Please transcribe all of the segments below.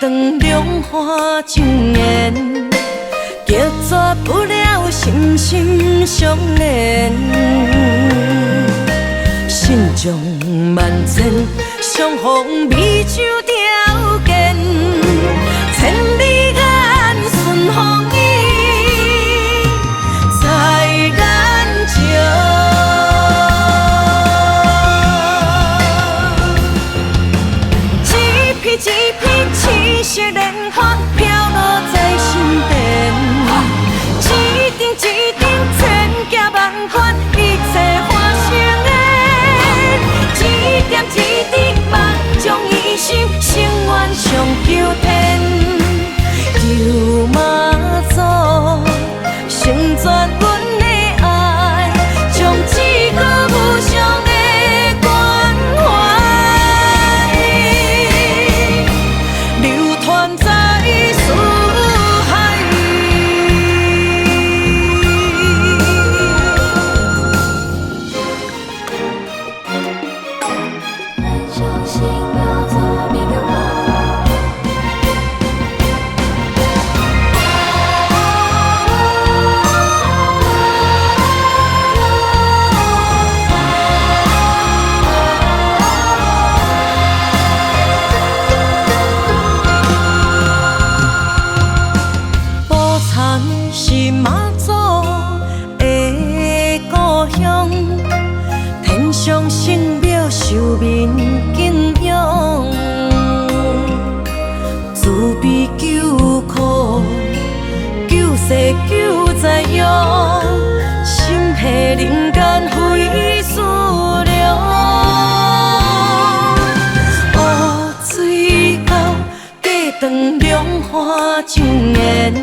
长两花上演，决绝不了心心相连。心中万千，相逢美酒条件，千里眼顺风意，在眼前。一片青色莲花飘落在身边，一顶一顶千家万款，一切化成缘。一点一滴目将一生成愿上求天，求妈祖成全阮的爱，将这个无上的关怀。是妈祖的故乡，天上圣庙受民敬仰，慈悲救苦，救世救灾殃，心系人间非思量。乌水沟隔断两花上演，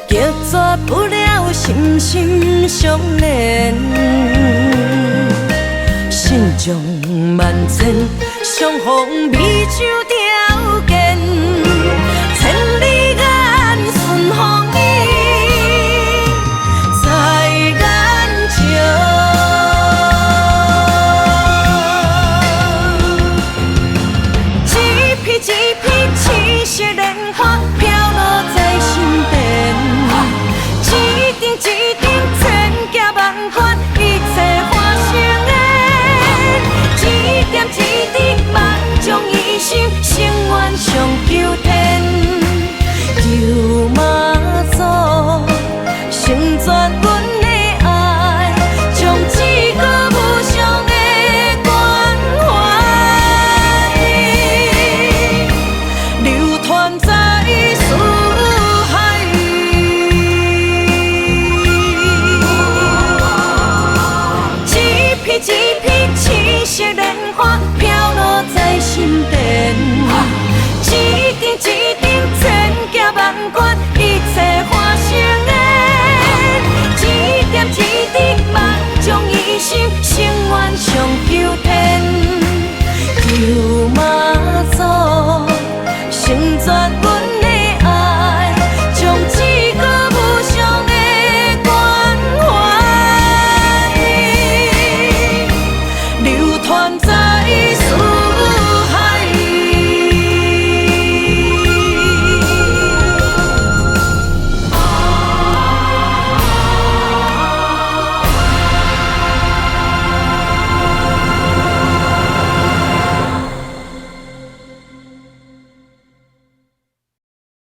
决绝不了心心相连，心中万千，相逢美酒。